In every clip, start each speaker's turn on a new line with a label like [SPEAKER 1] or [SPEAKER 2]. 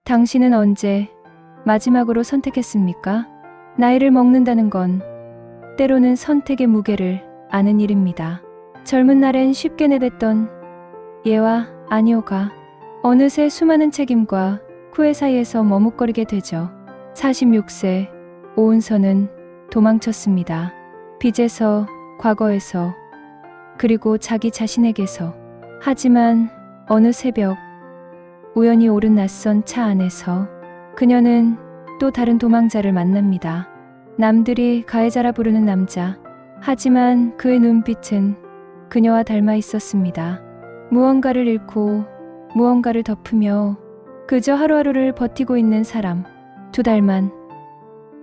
[SPEAKER 1] 당신은 언제 마지막으로 선택했습니까? 나이를 먹는다는 건 때로는 선택의 무게를 아는 일입니다. 젊은 날엔 쉽게 내뱉던 예와 아니오가 어느새 수많은 책임과 후회 사이에서 머뭇거리게 되죠. 46세 오은서는 도망쳤습니다. 빚에서, 과거에서, 그리고 자기 자신에게서. 하지만 어느 새벽 우연히 오른 낯선 차 안에서 그녀는 또 다른 도망자를 만납니다. 남들이 가해자라 부르는 남자. 하지만 그의 눈빛은 그녀와 닮아 있었습니다. 무언가를 잃고 무언가를 덮으며 그저 하루하루를 버티고 있는 사람. 2달만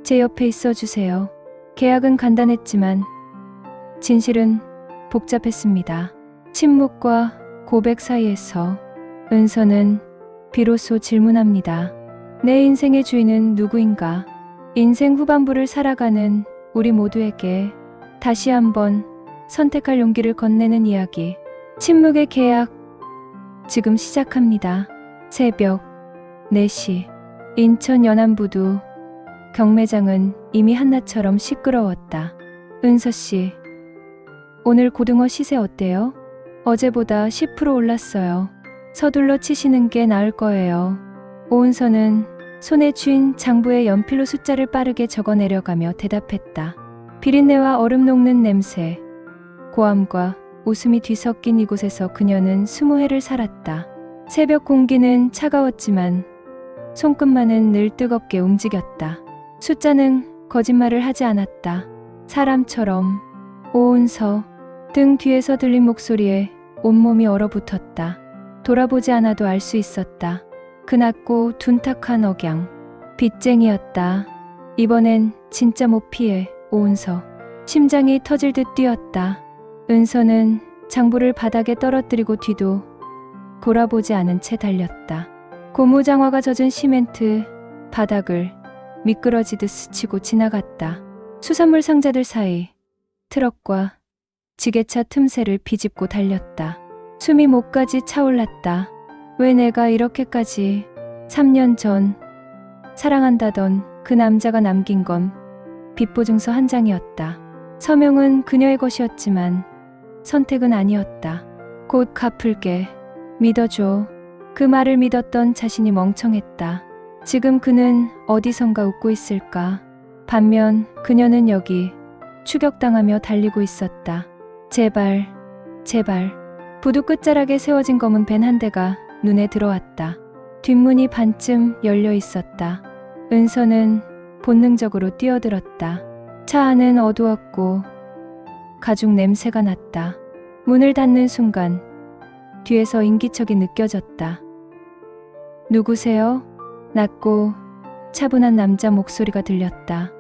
[SPEAKER 1] 제 옆에 있어 주세요. 계약은 간단했지만 진실은 복잡했습니다. 침묵과 고백 사이에서 은서는 비로소 질문합니다. 내 인생의 주인은 누구인가? 인생 후반부를 살아가는 우리 모두에게 다시 한번 선택할 용기를 건네는 이야기. 침묵의 계약, 지금 시작합니다. 새벽 4시 인천 연안부두 경매장은 이미 한낮처럼 시끄러웠다. 은서씨, 오늘 고등어 시세 어때요? 어제보다 10% 올랐어요. 서둘러 치시는 게 나을 거예요. 오은서는 손에 쥔 장부에 연필로 숫자를 빠르게 적어 내려가며 대답했다. 비린내와 얼음 녹는 냄새, 고함과 웃음이 뒤섞인 이곳에서 그녀는 20해를 살았다. 새벽 공기는 차가웠지만 손끝만은 늘 뜨겁게 움직였다. 숫자는 거짓말을 하지 않았다. 사람처럼. 오은서. 등 뒤에서 들린 목소리에 온몸이 얼어붙었다. 돌아보지 않아도 알 수 있었다. 그 낮고 둔탁한 억양. 빚쟁이였다. 이번엔 진짜 못 피해. 오은서. 심장이 터질 듯 뛰었다. 은서는 장부를 바닥에 떨어뜨리고 뒤도 돌아보지 않은 채 달렸다. 고무장화가 젖은 시멘트 바닥을 미끄러지듯 스치고 지나갔다. 수산물 상자들 사이 트럭과 지게차 틈새를 비집고 달렸다. 숨이 목까지 차올랐다. 왜 내가 이렇게까지. 3년 전 사랑한다던 그 남자가 남긴 건 빚보증서 한 장이었다. 서명은 그녀의 것이었지만 선택은 아니었다. 곧 갚을게. 믿어줘. 그 말을 믿었던 자신이 멍청했다. 지금 그는 어디선가 웃고 있을까. 반면 그녀는 여기 추격당하며 달리고 있었다. 제발, 제발. 부두 끝자락에 세워진 검은 벤 한 대가 눈에 들어왔다. 뒷문이 반쯤 열려 있었다. 은서는 본능적으로 뛰어들었다. 차 안은 어두웠고 가죽 냄새가 났다. 문을 닫는 순간 뒤에서 인기척이 느껴졌다. 누구세요? 낮고 차분한 남자 목소리가 들렸다.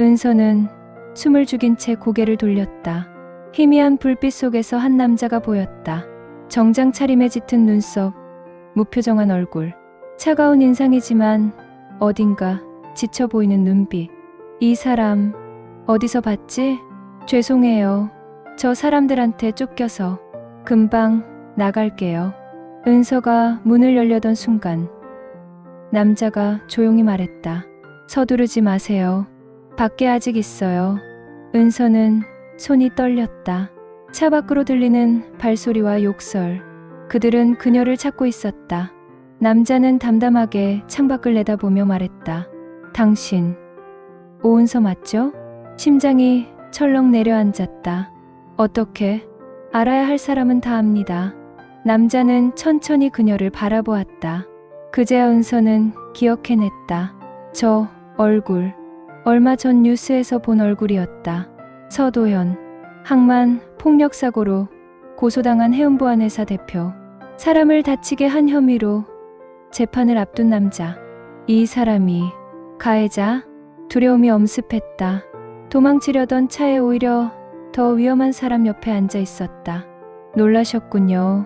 [SPEAKER 1] 은서는 숨을 죽인 채 고개를 돌렸다. 희미한 불빛 속에서 한 남자가 보였다. 정장 차림에 짙은 눈썹, 무표정한 얼굴, 차가운 인상이지만 어딘가 지쳐 보이는 눈빛. 이 사람 어디서 봤지? 죄송해요. 저 사람들한테 쫓겨서 금방 나갈게요. 은서가 문을 열려던 순간 남자가 조용히 말했다. 서두르지 마세요. 밖에 아직 있어요. 은서는 손이 떨렸다. 차 밖으로 들리는 발소리와 욕설. 그들은 그녀를 찾고 있었다. 남자는 담담하게 창밖을 내다보며 말했다. 당신, 오은서 맞죠? 심장이 철렁 내려앉았다. 어떻게? 알아야 할 사람은 다 압니다. 남자는 천천히 그녀를 바라보았다. 그제야 은서는 기억해냈다. 저 얼굴. 얼마 전 뉴스에서 본 얼굴이었다. 서도현. 항만 폭력사고로 고소당한 해운보안회사 대표. 사람을 다치게 한 혐의로 재판을 앞둔 남자. 이 사람이 가해자? 두려움이 엄습했다. 도망치려던 차에 오히려 더 위험한 사람 옆에 앉아 있었다. 놀라셨군요.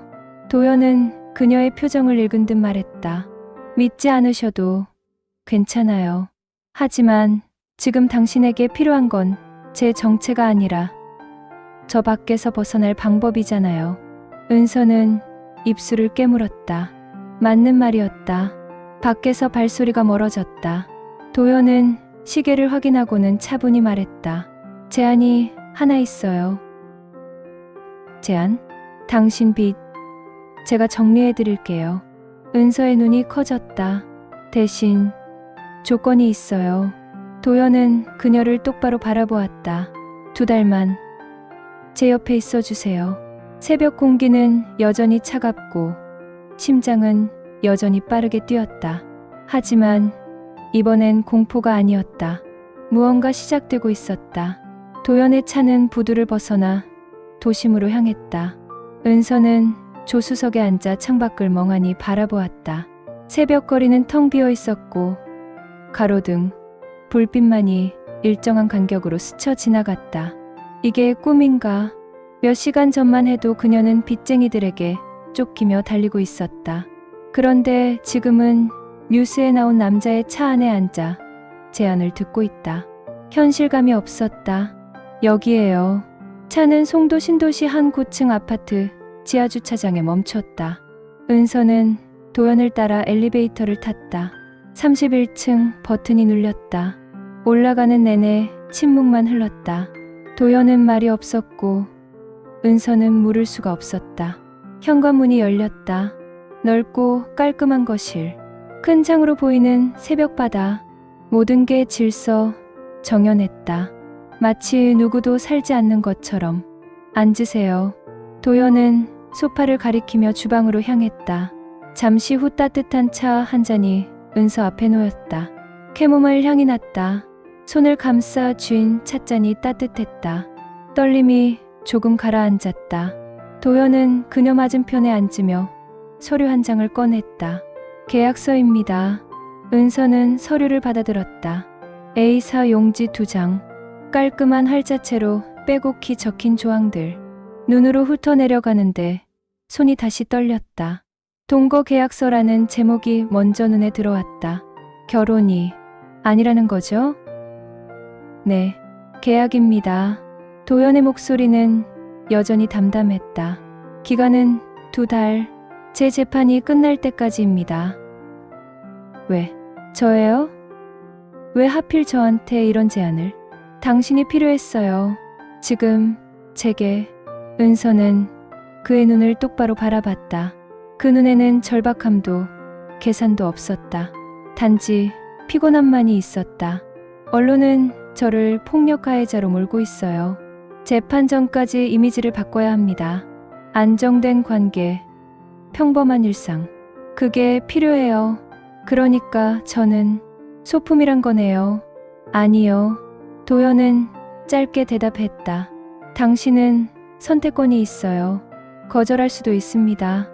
[SPEAKER 1] 도연은 그녀의 표정을 읽은 듯 말했다. 믿지 않으셔도 괜찮아요. 하지만 지금 당신에게 필요한 건 제 정체가 아니라 저 밖에서 벗어날 방법이잖아요. 은서는 입술을 깨물었다. 맞는 말이었다. 밖에서 발소리가 멀어졌다. 도연은 시계를 확인하고는 차분히 말했다. 제안이 하나 있어요. 제안? 당신 빚 제가 정리해 드릴게요. 은서의 눈이 커졌다. 대신 조건이 있어요. 도연은 그녀를 똑바로 바라보았다. 2달만 제 옆에 있어 주세요. 새벽 공기는 여전히 차갑고 심장은 여전히 빠르게 뛰었다. 하지만 이번엔 공포가 아니었다. 무언가 시작되고 있었다. 도연의 차는 부두를 벗어나 도심으로 향했다. 은서는 조수석에 앉아 창밖을 멍하니 바라보았다. 새벽거리는 텅 비어 있었고 가로등, 불빛만이 일정한 간격으로 스쳐 지나갔다. 이게 꿈인가? 몇 시간 전만 해도 그녀는 빚쟁이들에게 쫓기며 달리고 있었다. 그런데 지금은 뉴스에 나온 남자의 차 안에 앉아 제안을 듣고 있다. 현실감이 없었다. 여기에요. 차는 송도 신도시 한 고층 아파트 지하주차장에 멈췄다. 은서는 도연을 따라 엘리베이터를 탔다. 31층 버튼이 눌렸다. 올라가는 내내 침묵만 흘렀다. 도연은 말이 없었고 은서는 물을 수가 없었다. 현관문이 열렸다. 넓고 깔끔한 거실. 큰 창으로 보이는 새벽바다. 모든 게 질서 정연했다. 마치 누구도 살지 않는 것처럼. 앉으세요. 도연은 소파를 가리키며 주방으로 향했다. 잠시 후 따뜻한 차 한 잔이 은서 앞에 놓였다. 캐모마일 향이 났다. 손을 감싸 쥔 찻잔이 따뜻했다. 떨림이 조금 가라앉았다. 도연은 그녀 맞은편에 앉으며 서류 한 장을 꺼냈다. 계약서입니다. 은서는 서류를 받아들었다. A사 용지 2장. 깔끔한 활자체로 빼곡히 적힌 조항들. 눈으로 훑어내려가는데 손이 다시 떨렸다. 동거 계약서라는 제목이 먼저 눈에 들어왔다. 결혼이 아니라는 거죠? 네, 계약입니다. 도연의 목소리는 여전히 담담했다. 기간은 2달. 제 재판이 끝날 때까지입니다. 왜? 저예요? 왜 하필 저한테 이런 제안을? 당신이 필요했어요. 지금 제게. 은서는 그의 눈을 똑바로 바라봤다. 그 눈에는 절박함도 계산도 없었다. 단지 피곤함만이 있었다. 언론은 저를 폭력 가해자로 몰고 있어요. 재판 전까지 이미지를 바꿔야 합니다. 안정된 관계, 평범한 일상. 그게 필요해요. 그러니까 저는 소품이란 거네요. 아니요. 도연은 짧게 대답했다. 당신은 선택권이 있어요. 거절할 수도 있습니다.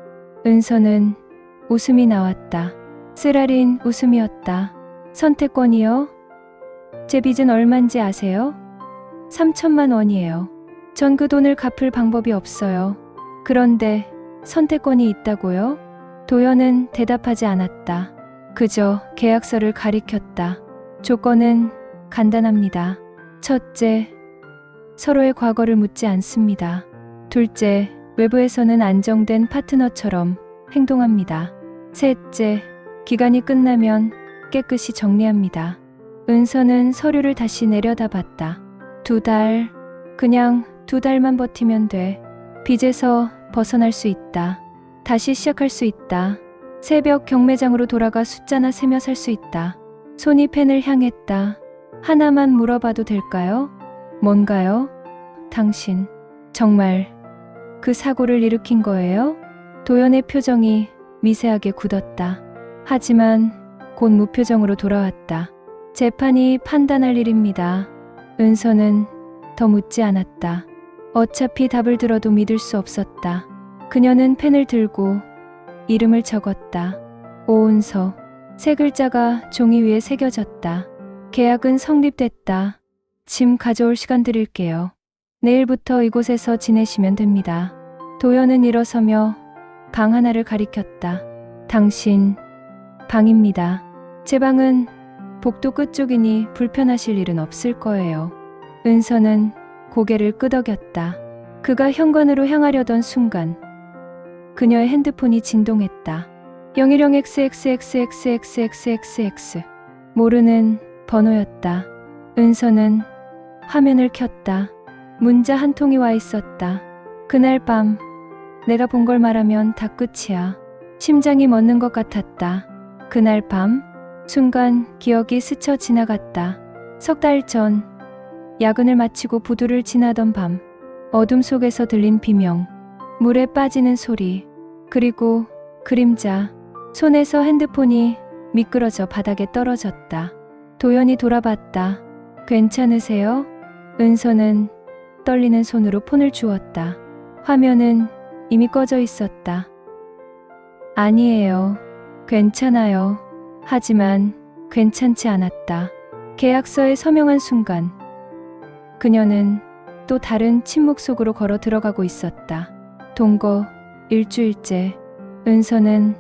[SPEAKER 1] 은서는 웃음이 나왔다. 쓰라린 웃음이었다. 선택권이요? 제 빚은 얼만지 아세요? 3천만 원이에요. 전 그 돈을 갚을 방법이 없어요. 그런데 선택권이 있다고요? 도연은 대답하지 않았다. 그저 계약서를 가리켰다. 조건은 간단합니다. 첫째, 서로의 과거를 묻지 않습니다. 둘째, 외부에서는 안정된 파트너처럼 행동합니다. 셋째, 기간이 끝나면 깨끗이 정리합니다. 은서는 서류를 다시 내려다봤다. 2달, 그냥 2달만 버티면 돼. 빚에서 벗어날 수 있다. 다시 시작할 수 있다. 새벽 경매장으로 돌아가 숫자나 세며 살 수 있다. 손이 펜을 향했다. 하나만 물어봐도 될까요? 뭔가요? 당신, 정말 그 사고를 일으킨 거예요? 도연의 표정이 미세하게 굳었다. 하지만 곧 무표정으로 돌아왔다. 재판이 판단할 일입니다. 은서는 더 묻지 않았다. 어차피 답을 들어도 믿을 수 없었다. 그녀는 펜을 들고 이름을 적었다. 오은서. 세 글자가 종이 위에 새겨졌다. 계약은 성립됐다. 짐 가져올 시간 드릴게요. 내일부터 이곳에서 지내시면 됩니다. 도연은 일어서며 방 하나를 가리켰다. 당신 방입니다. 제 방은 복도 끝쪽이니 불편하실 일은 없을 거예요. 은서는 고개를 끄덕였다. 그가 현관으로 향하려던 순간 그녀의 핸드폰이 진동했다. 010 XXXXXXX. 모르는 번호였다. 은서는 화면을 켰다. 문자 한 통이 와 있었다. 그날 밤 내가 본 걸 말하면 다 끝이야. 심장이 멎는 것 같았다. 그날 밤 순간 기억이 스쳐 지나갔다. 석 달 전 야근을 마치고 부두를 지나던 밤 어둠 속에서 들린 비명, 물에 빠지는 소리, 그리고 그림자. 손에서 핸드폰이 미끄러져 바닥에 떨어졌다. 도연이 돌아봤다. 괜찮으세요? 은서는 떨리는 손으로 폰을 주었다. 화면은 이미 꺼져 있었다. 아니에요. 괜찮아요. 하지만 괜찮지 않았다. 계약서에 서명한 순간 그녀는 또 다른 침묵 속으로 걸어 들어가고 있었다. 동거 일주일째 은서는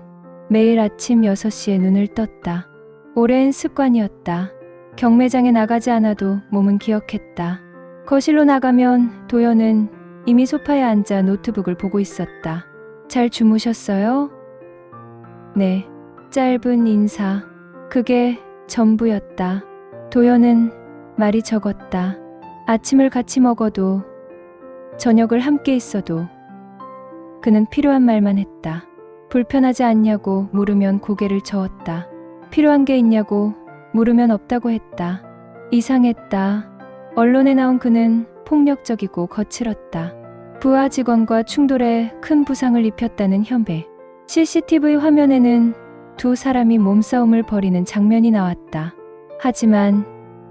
[SPEAKER 1] 매일 아침 6시에 눈을 떴다. 오랜 습관이었다. 경매장에 나가지 않아도 몸은 기억했다. 거실로 나가면 도연은 이미 소파에 앉아 노트북을 보고 있었다. 잘 주무셨어요? 네. 짧은 인사. 그게 전부였다. 도연은 말이 적었다. 아침을 같이 먹어도 저녁을 함께 있어도 그는 필요한 말만 했다. 불편하지 않냐고 물으면 고개를 저었다. 필요한 게 있냐고 물으면 없다고 했다. 이상했다. 언론에 나온 그는 폭력적이고 거칠었다. 부하 직원과 충돌해 큰 부상을 입혔다는 혐의. CCTV 화면에는 두 사람이 몸싸움을 벌이는 장면이 나왔다. 하지만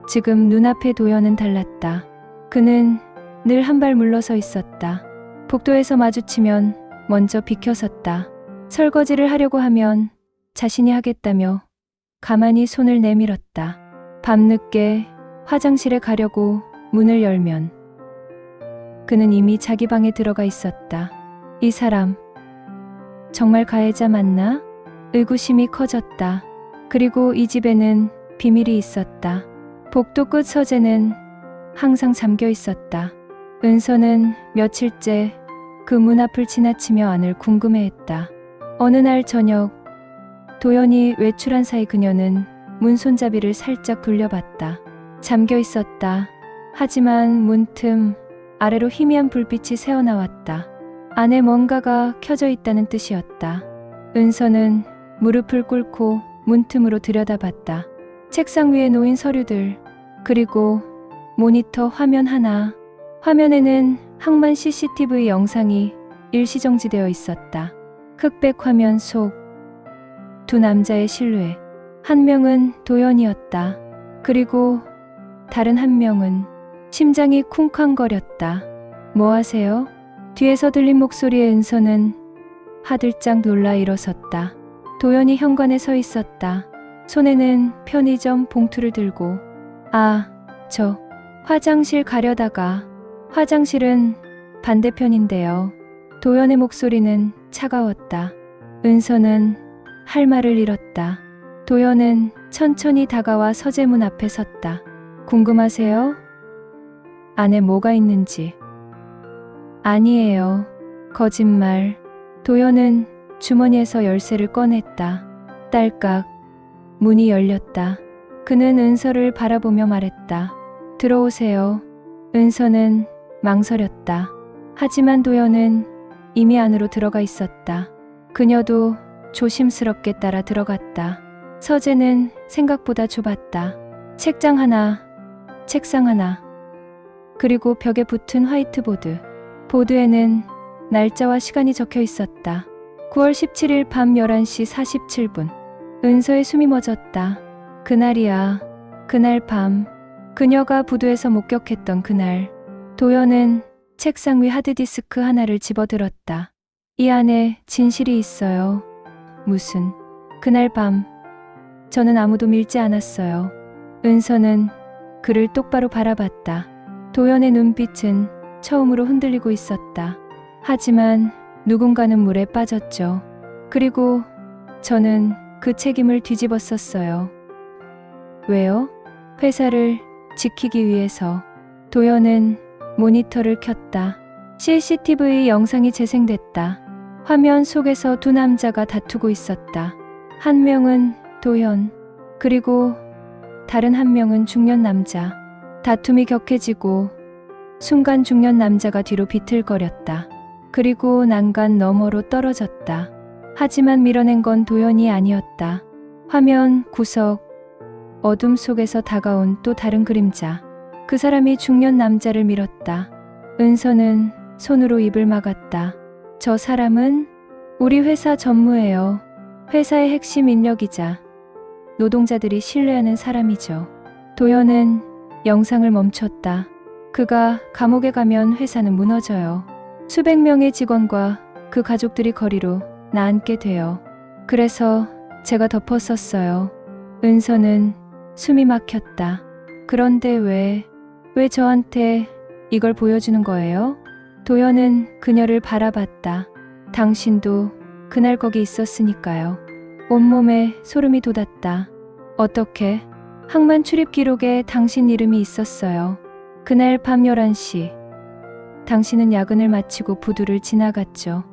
[SPEAKER 1] 지금 눈앞의 도연은 달랐다. 그는 늘 한 발 물러서 있었다. 복도에서 마주치면 먼저 비켜섰다. 설거지를 하려고 하면 자신이 하겠다며 가만히 손을 내밀었다. 밤늦게 화장실에 가려고 문을 열면 그는 이미 자기 방에 들어가 있었다. 이 사람 정말 가해자 맞나? 의구심이 커졌다. 그리고 이 집에는 비밀이 있었다. 복도 끝 서재는 항상 잠겨 있었다. 은서는 며칠째 그 문 앞을 지나치며 안을 궁금해했다. 어느 날 저녁 도연이 외출한 사이 그녀는 문 손잡이를 살짝 돌려봤다. 잠겨 있었다. 하지만 문틈 아래로 희미한 불빛이 새어나왔다. 안에 뭔가가 켜져 있다는 뜻이었다. 은서는 무릎을 꿇고 문틈으로 들여다봤다. 책상 위에 놓인 서류들, 그리고 모니터 화면 하나. 화면에는 항만 CCTV 영상이 일시정지되어 있었다. 흑백 화면 속 두 남자의 실루엣. 한 명은 도연이었다. 그리고 다른 한 명은 심장이 쿵쾅거렸다. 뭐 하세요? 뒤에서 들린 목소리에 은서는 하들짝 놀라 일어섰다. 도연이 현관에 서 있었다. 손에는 편의점 봉투를 들고. 아, 저 화장실 가려다가. 화장실은 반대편인데요. 도연의 목소리는 차가웠다. 은서는 할 말을 잃었다. 도연은 천천히 다가와 서재문 앞에 섰다. 궁금하세요? 안에 뭐가 있는지. 아니에요. 거짓말. 도연은 주머니에서 열쇠를 꺼냈다. 딸깍. 문이 열렸다. 그는 은서를 바라보며 말했다. 들어오세요. 은서는 망설였다. 하지만 도연은 이미 안으로 들어가 있었다. 그녀도 조심스럽게 따라 들어갔다. 서재는 생각보다 좁았다. 책장 하나, 책상 하나, 그리고 벽에 붙은 화이트보드. 보드에는 날짜와 시간이 적혀 있었다. 9월 17일 밤 11시 47분. 은서의 숨이 멎었다. 그날이야. 그날 밤. 그녀가 부두에서 목격했던 그날. 도연은 책상 위 하드디스크 하나를 집어들었다. 이 안에 진실이 있어요. 무슨. 그날 밤. 저는 아무도 밀지 않았어요. 은서는 그를 똑바로 바라봤다. 도연의 눈빛은 처음으로 흔들리고 있었다. 하지만 누군가는 물에 빠졌죠. 그리고 저는 그 책임을 뒤집었었어요. 왜요? 회사를 지키기 위해서. 도연은 모니터를 켰다. CCTV 영상이 재생됐다. 화면 속에서 두 남자가 다투고 있었다. 한 명은 도현, 그리고 다른 한 명은 중년 남자. 다툼이 격해지고 순간 중년 남자가 뒤로 비틀거렸다. 그리고 난간 너머로 떨어졌다. 하지만 밀어낸 건 도현이 아니었다. 화면 구석, 어둠 속에서 다가온 또 다른 그림자. 그 사람이 중년 남자를 밀었다. 은서는 손으로 입을 막았다. 저 사람은 우리 회사 전무예요. 회사의 핵심 인력이자 노동자들이 신뢰하는 사람이죠. 도현은 영상을 멈췄다. 그가 감옥에 가면 회사는 무너져요. 수백 명의 직원과 그 가족들이 거리로 나앉게 돼요. 그래서 제가 덮었었어요. 은서는 숨이 막혔다. 그런데 왜 저한테 이걸 보여주는 거예요? 도현은 그녀를 바라봤다. 당신도 그날 거기 있었으니까요. 온몸에 소름이 돋았다. 어떻게? 항만 출입 기록에 당신 이름이 있었어요. 그날 밤 11시. 당신은 야근을 마치고 부두를 지나갔죠.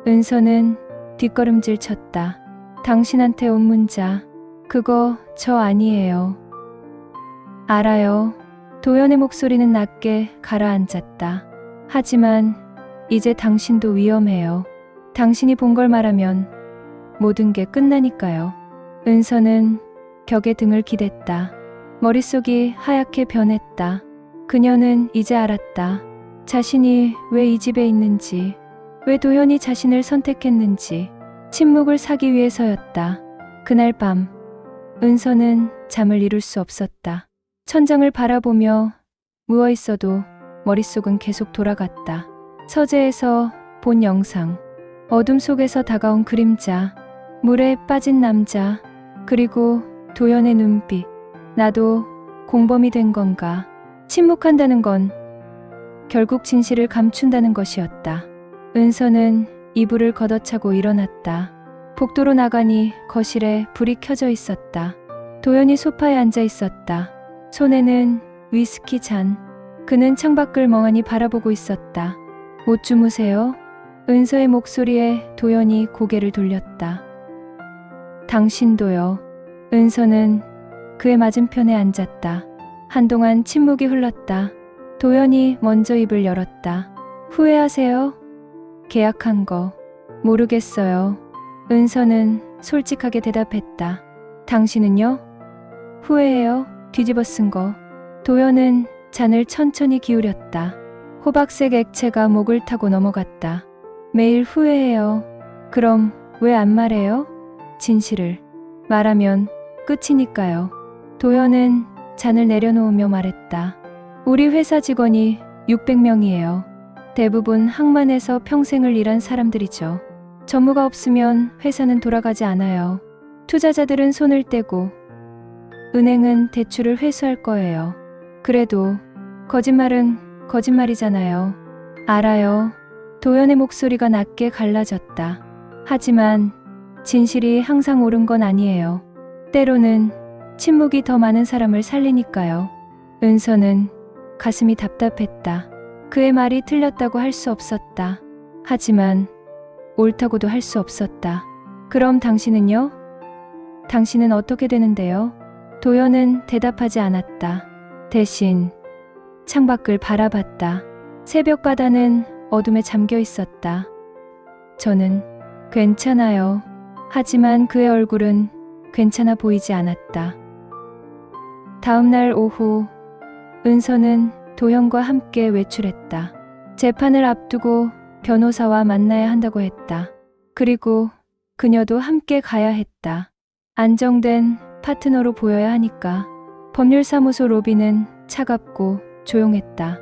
[SPEAKER 1] 은서는 뒷걸음질 쳤다. 당신한테 온 문자. 그거 저 아니에요. 알아요. 도연의 목소리는 낮게 가라앉았다. 하지만 이제 당신도 위험해요. 당신이 본 걸 말하면 모든 게 끝나니까요. 은서는 벽에 등을 기댔다. 머릿속이 하얗게 변했다. 그녀는 이제 알았다. 자신이 왜 이 집에 있는지, 왜 도연이 자신을 선택했는지. 침묵을 사기 위해서였다. 그날 밤 은서는 잠을 이룰 수 없었다. 천장을 바라보며 누워있어도 머릿속은 계속 돌아갔다. 서재에서 본 영상, 어둠 속에서 다가온 그림자, 물에 빠진 남자, 그리고 도연의 눈빛. 나도 공범이 된 건가? 침묵한다는 건 결국 진실을 감춘다는 것이었다. 은서는 이불을 걷어차고 일어났다. 복도로 나가니 거실에 불이 켜져 있었다. 도연이 소파에 앉아 있었다. 손에는 위스키 잔. 그는 창밖을 멍하니 바라보고 있었다. 못 주무세요? 은서의 목소리에 도연이 고개를 돌렸다. 당신도요. 은서는 그의 맞은편에 앉았다. 한동안 침묵이 흘렀다. 도연이 먼저 입을 열었다. 후회하세요? 계약한 거 모르겠어요. 은서는 솔직하게 대답했다. 당신은요? 후회해요? 뒤집어 쓴 거. 도연은 잔을 천천히 기울였다. 호박색 액체가 목을 타고 넘어갔다. 매일 후회해요. 그럼 왜 안 말해요? 진실을 말하면 끝이니까요. 도연은 잔을 내려놓으며 말했다. 우리 회사 직원이 600명이에요. 대부분 항만에서 평생을 일한 사람들이죠. 전무가 없으면 회사는 돌아가지 않아요. 투자자들은 손을 떼고 은행은 대출을 회수할 거예요. 그래도 거짓말은 거짓말이잖아요. 알아요. 도연의 목소리가 낮게 갈라졌다. 하지만 진실이 항상 옳은 건 아니에요. 때로는 침묵이 더 많은 사람을 살리니까요. 은서는 가슴이 답답했다. 그의 말이 틀렸다고 할 수 없었다. 하지만 옳다고도 할 수 없었다. 그럼 당신은요? 당신은 어떻게 되는데요? 도연은 대답하지 않았다. 대신 창밖을 바라봤다. 새벽 바다는 어둠에 잠겨 있었다. 저는 괜찮아요. 하지만 그의 얼굴은 괜찮아 보이지 않았다. 다음 날 오후 은서는 도연과 함께 외출했다. 재판을 앞두고 변호사와 만나야 한다고 했다. 그리고 그녀도 함께 가야 했다. 안정된 파트너로 보여야 하니까. 법률사무소 로비는 차갑고 조용했다.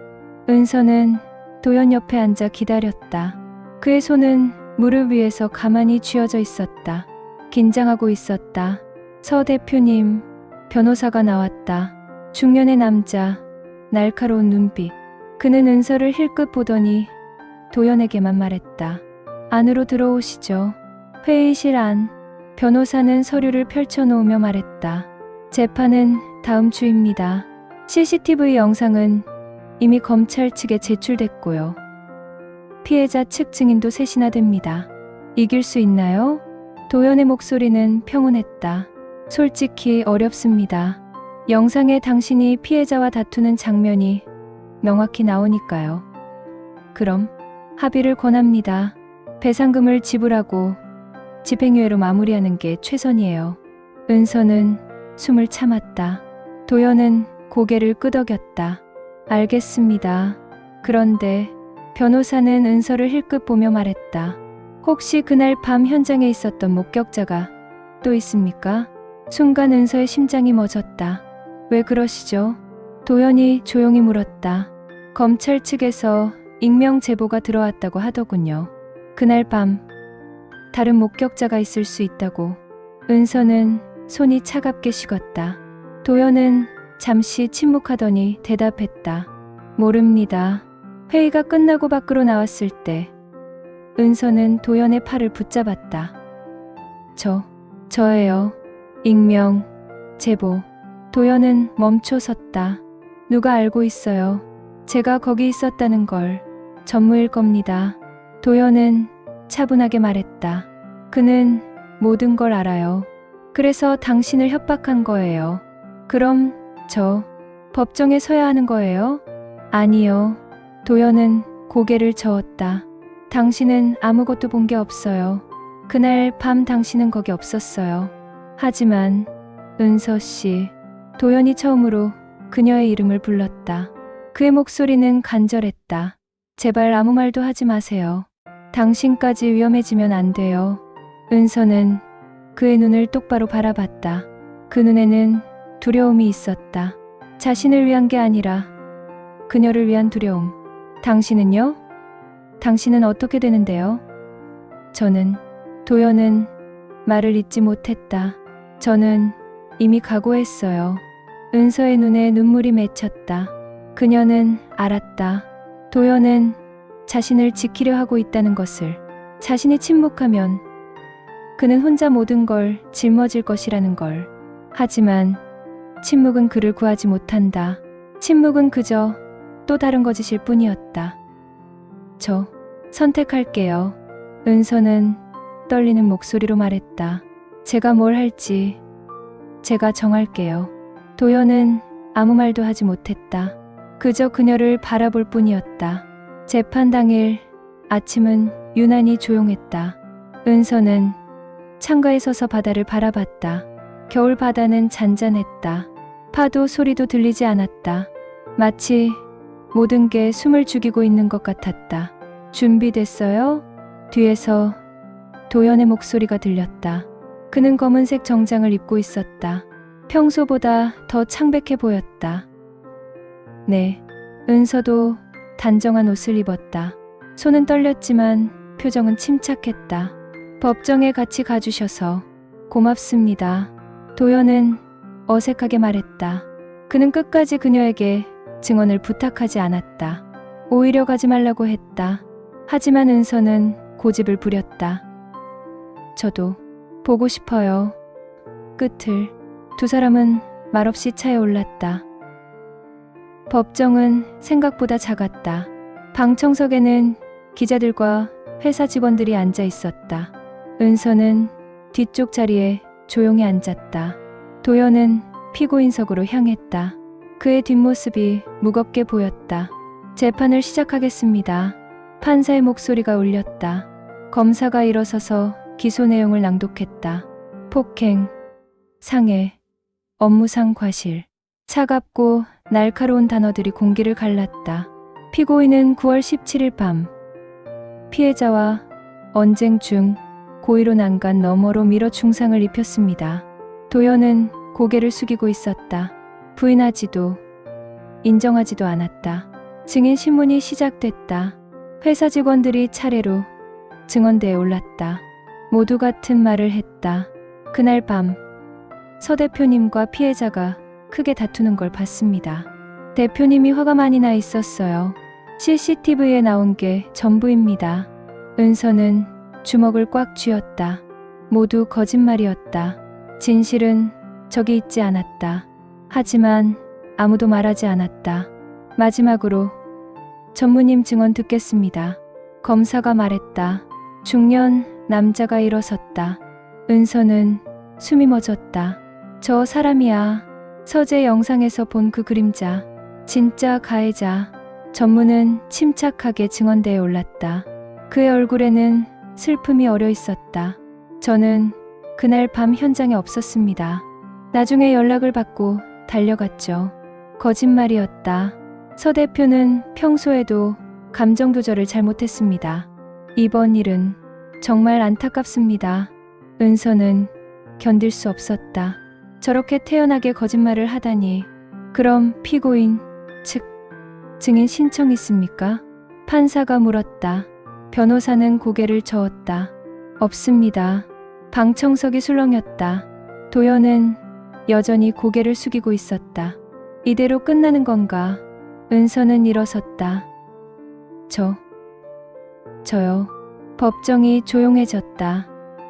[SPEAKER 1] 은서는 도연 옆에 앉아 기다렸다. 그의 손은 무릎 위에서 가만히 쥐어져 있었다. 긴장하고 있었다. 서 대표님, 변호사가 나왔다. 중년의 남자, 날카로운 눈빛. 그는 은서를 힐끗 보더니 도연에게만 말했다. 안으로 들어오시죠. 회의실 안. 변호사는 서류를 펼쳐놓으며 말했다. 재판은 다음 주입니다. CCTV 영상은 이미 검찰 측에 제출됐고요. 피해자 측 증인도 셋이나 됩니다. 이길 수 있나요? 도연의 목소리는 평온했다. 솔직히 어렵습니다. 영상에 당신이 피해자와 다투는 장면이 명확히 나오니까요. 그럼 합의를 권합니다. 배상금을 지불하고 집행유예로 마무리하는 게 최선이에요. 은서는 숨을 참았다. 도연은 고개를 끄덕였다. 알겠습니다. 그런데 변호사는 은서를 힐끗 보며 말했다. 혹시 그날 밤 현장에 있었던 목격자가 또 있습니까? 순간 은서의 심장이 멎었다. 왜 그러시죠? 도연이 조용히 물었다. 검찰 측에서 익명 제보가 들어왔다고 하더군요. 그날 밤 다른 목격자가 있을 수 있다고. 은서는 손이 차갑게 식었다. 도연은 잠시 침묵하더니 대답했다. 모릅니다. 회의가 끝나고 밖으로 나왔을 때 은서는 도연의 팔을 붙잡았다. 저예요. 익명, 제보. 도연은 멈춰 섰다. 누가 알고 있어요. 제가 거기 있었다는 걸. 전무일 겁니다. 도연은 차분하게 말했다. 그는 모든 걸 알아요. 그래서 당신을 협박한 거예요. 그럼 저 법정에 서야 하는 거예요? 아니요. 도연은 고개를 저었다. 당신은 아무것도 본 게 없어요. 그날 밤 당신은 거기 없었어요. 하지만 은서 씨, 도연이 처음으로 그녀의 이름을 불렀다. 그의 목소리는 간절했다. 제발 아무 말도 하지 마세요. 당신까지 위험해지면 안 돼요. 은서는 그의 눈을 똑바로 바라봤다. 그 눈에는 두려움이 있었다. 자신을 위한 게 아니라 그녀를 위한 두려움. 당신은요? 당신은 어떻게 되는데요? 도연은 말을 잇지 못했다. 저는 이미 각오했어요. 은서의 눈에 눈물이 맺혔다. 그녀는 알았다. 도연은 자신을 지키려 하고 있다는 것을. 자신이 침묵하면 그는 혼자 모든 걸 짊어질 것이라는 걸. 하지만 침묵은 그를 구하지 못한다. 침묵은 그저 또 다른 거짓일 뿐이었다. 저 선택할게요. 은서는 떨리는 목소리로 말했다. 제가 뭘 할지 제가 정할게요. 도연은 아무 말도 하지 못했다. 그저 그녀를 바라볼 뿐이었다. 재판 당일 아침은 유난히 조용했다. 은서는 창가에 서서 바다를 바라봤다. 겨울 바다는 잔잔했다. 파도 소리도 들리지 않았다. 마치 모든 게 숨을 죽이고 있는 것 같았다. 준비됐어요? 뒤에서 도연의 목소리가 들렸다. 그는 검은색 정장을 입고 있었다. 평소보다 더 창백해 보였다. 네. 은서도 단정한 옷을 입었다. 손은 떨렸지만 표정은 침착했다. 법정에 같이 가주셔서 고맙습니다. 도연은 어색하게 말했다. 그는 끝까지 그녀에게 증언을 부탁하지 않았다. 오히려 가지 말라고 했다. 하지만 은서는 고집을 부렸다. 저도 보고 싶어요. 끝을. 두 사람은 말없이 차에 올랐다. 법정은 생각보다 작았다. 방청석에는 기자들과 회사 직원들이 앉아 있었다. 은서는 뒤쪽 자리에 조용히 앉았다. 도연은 피고인석으로 향했다. 그의 뒷모습이 무겁게 보였다. 재판을 시작하겠습니다. 판사의 목소리가 울렸다. 검사가 일어서서 기소 내용을 낭독했다. 폭행, 상해, 업무상 과실. 차갑고 날카로운 단어들이 공기를 갈랐다. 피고인은 9월 17일 밤 피해자와 언쟁 중 고의로 난간 너머로 밀어 중상을 입혔습니다. 도연은 고개를 숙이고 있었다. 부인하지도 인정하지도 않았다. 증인 신문이 시작됐다. 회사 직원들이 차례로 증언대에 올랐다. 모두 같은 말을 했다. 그날 밤 서 대표님과 피해자가 크게 다투는 걸 봤습니다. 대표님이 화가 많이 나 있었어요. CCTV에 나온 게 전부입니다. 은서는 주먹을 꽉 쥐었다. 모두 거짓말이었다. 진실은 저기 있지 않았다. 하지만 아무도 말하지 않았다. 마지막으로 전무님 증언 듣겠습니다. 검사가 말했다. 중년 남자가 일어섰다. 은서는 숨이 멎었다. 저 사람이야. 서재 영상에서 본 그 그림자. 진짜 가해자. 전무는 침착하게 증언대에 올랐다. 그의 얼굴에는 슬픔이 어려 있었다. 저는 그날 밤 현장에 없었습니다. 나중에 연락을 받고 달려갔죠. 거짓말이었다. 서 대표는 평소에도 감정 조절을 잘못했습니다. 이번 일은 정말 안타깝습니다. 은서는 견딜 수 없었다. 저렇게 태연하게 거짓말을 하다니. 그럼 피고인 측 증인 신청 있습니까? 판사가 물었다. 변호사는 고개를 저었다. 없습니다. 방청석이 술렁였다. 도연은 여전히 고개를 숙이고 있었다. 이대로 끝나는 건가? 은서는 일어섰다. 저요. 법정이 조용해졌다.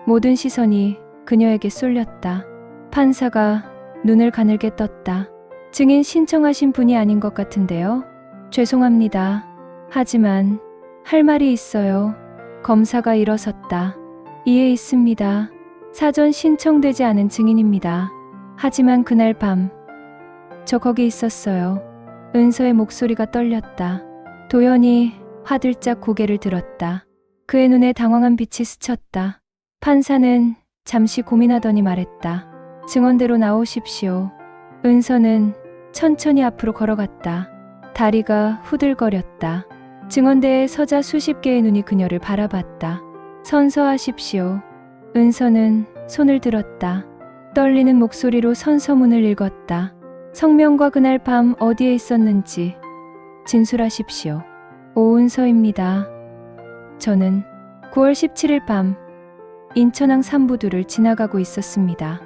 [SPEAKER 1] 모든 시선이 그녀에게 쏠렸다. 판사가 눈을 가늘게 떴다. 증인 신청하신 분이 아닌 것 같은데요. 죄송합니다. 하지만 할 말이 있어요. 검사가 일어섰다. 이해 있습니다. 사전 신청되지 않은 증인입니다. 하지만 그날 밤 저 거기 있었어요. 은서의 목소리가 떨렸다. 도연이 화들짝 고개를 들었다. 그의 눈에 당황한 빛이 스쳤다. 판사는 잠시 고민하더니 말했다. 증언대로 나오십시오. 은서는 천천히 앞으로 걸어갔다. 다리가 후들거렸다. 증언대에 서자 수십 개의 눈이 그녀를 바라봤다. 선서하십시오. 은서는 손을 들었다. 떨리는 목소리로 선서문을 읽었다. 성명과 그날 밤 어디에 있었는지 진술하십시오. 오은서입니다. 저는 9월 17일 밤 인천항 삼부두를 지나가고 있었습니다.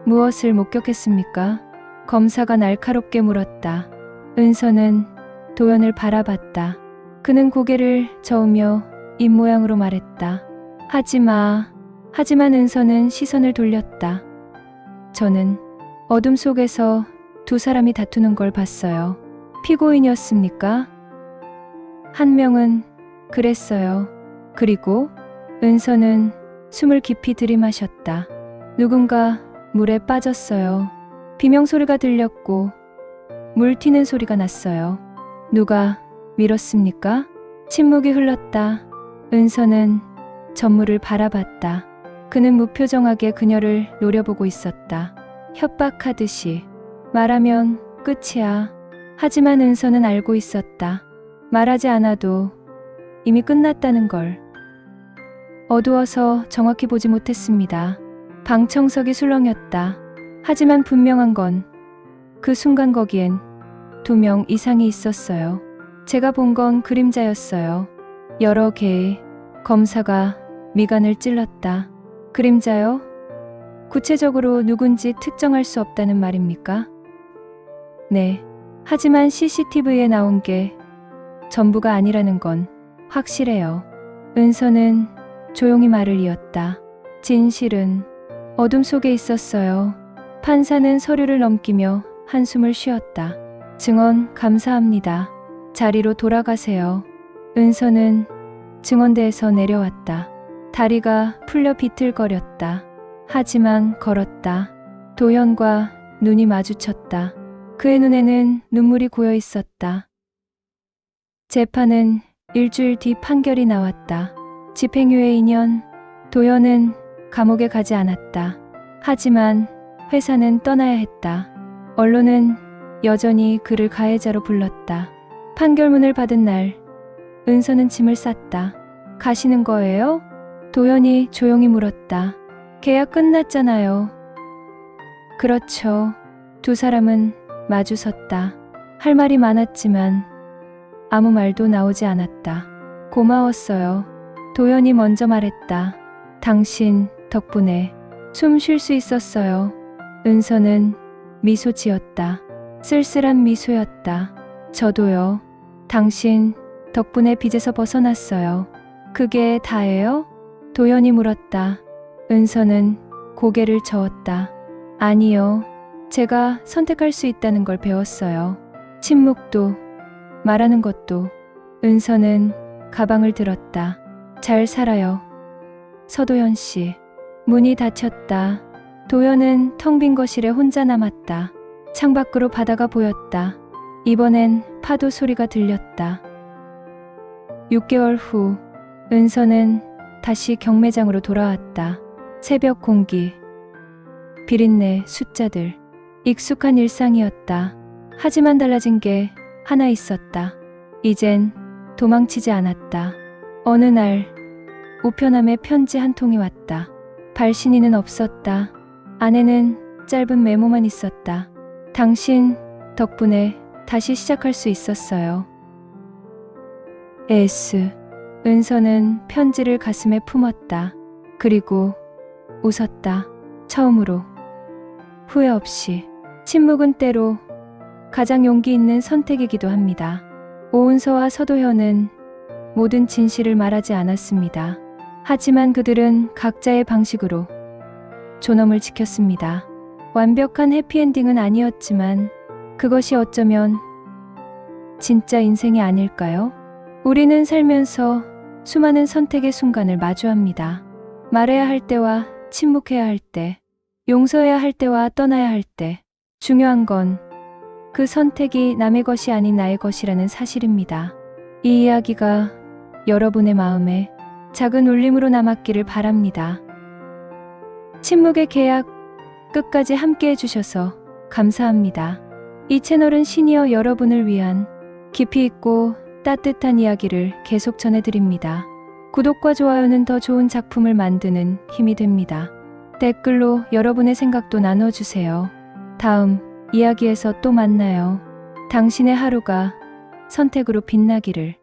[SPEAKER 1] 무엇을 목격했습니까? 검사가 날카롭게 물었다. 은서는 도연을 바라봤다. 그는 고개를 저으며 입모양으로 말했다. 하지만 은서는 시선을 돌렸다. 저는 어둠 속에서 두 사람이 다투는 걸 봤어요. 피고인이었습니까? 한 명은 그랬어요. 그리고 은서는 숨을 깊이 들이마셨다. 누군가 물에 빠졌어요. 비명소리가 들렸고 물 튀는 소리가 났어요. 누가 밀었습니까? 침묵이 흘렀다. 은서는 전무를 바라봤다. 그는 무표정하게 그녀를 노려보고 있었다. 협박하듯이. 말하면 끝이야. 하지만 은서는 알고 있었다. 말하지 않아도 이미 끝났다는 걸. 어두워서 정확히 보지 못했습니다. 방청석이 술렁였다. 하지만 분명한 건 그 순간 거기엔 2명 이상이 있었어요. 제가 본 건 그림자였어요. 여러 개의. 검사가 미간을 찔렀다. 그림자요? 구체적으로 누군지 특정할 수 없다는 말입니까? 네. 하지만 CCTV에 나온 게 전부가 아니라는 건 확실해요. 은서는 조용히 말을 이었다. 진실은 어둠 속에 있었어요. 판사는 서류를 넘기며 한숨을 쉬었다. 증언 감사합니다. 자리로 돌아가세요. 은서는 증언대에서 내려왔다. 다리가 풀려 비틀거렸다. 하지만 걸었다. 도연과 눈이 마주쳤다. 그의 눈에는 눈물이 고여 있었다. 재판은 일주일 뒤 판결이 나왔다. 집행유예 2년. 도연은 감옥에 가지 않았다. 하지만 회사는 떠나야 했다. 언론은 여전히 그를 가해자로 불렀다. 판결문을 받은 날, 은서는 짐을 쌌다. 가시는 거예요? 도연이 조용히 물었다. 계약 끝났잖아요. 그렇죠. 두 사람은 마주섰다. 할 말이 많았지만 아무 말도 나오지 않았다. 고마웠어요. 도연이 먼저 말했다. 당신 덕분에 숨 쉴 수 있었어요. 은서는 미소 지었다. 쓸쓸한 미소였다. 저도요. 당신 덕분에 빚에서 벗어났어요. 그게 다예요? 도연이 물었다. 은서는 고개를 저었다. 아니요. 제가 선택할 수 있다는 걸 배웠어요. 침묵도, 말하는 것도. 은서는 가방을 들었다. 잘 살아요. 서도현 씨. 문이 닫혔다. 도현은 텅 빈 거실에 혼자 남았다. 창밖으로 바다가 보였다. 이번엔 파도 소리가 들렸다. 6개월 후 은서는 다시 경매장으로 돌아왔다. 새벽 공기, 비린내, 숫자들. 익숙한 일상이었다. 하지만 달라진 게 하나 있었다. 이젠 도망치지 않았다. 어느 날 우편함에 편지 한 통이 왔다. 발신인은 없었다. 안에는 짧은 메모만 있었다. 당신 덕분에 다시 시작할 수 있었어요. S. 은서는 편지를 가슴에 품었다. 그리고 웃었다. 처음으로. 후회 없이. 침묵은 때로 가장 용기 있는 선택이기도 합니다. 오은서와 서도현은 모든 진실을 말하지 않았습니다. 하지만 그들은 각자의 방식으로 존엄을 지켰습니다. 완벽한 해피엔딩은 아니었지만 그것이 어쩌면 진짜 인생이 아닐까요? 우리는 살면서 수많은 선택의 순간을 마주합니다. 말해야 할 때와 침묵해야 할 때, 용서해야 할 때와 떠나야 할 때. 중요한 건 그 선택이 남의 것이 아닌 나의 것이라는 사실입니다. 이 이야기가 여러분의 마음에 작은 울림으로 남았기를 바랍니다. 침묵의 계약 끝까지 함께 해주셔서 감사합니다. 이 채널은 시니어 여러분을 위한 깊이 있고 따뜻한 이야기를 계속 전해드립니다. 구독과 좋아요는 더 좋은 작품을 만드는 힘이 됩니다. 댓글로 여러분의 생각도 나눠주세요. 다음 이야기에서 또 만나요. 당신의 하루가 선택으로 빛나기를.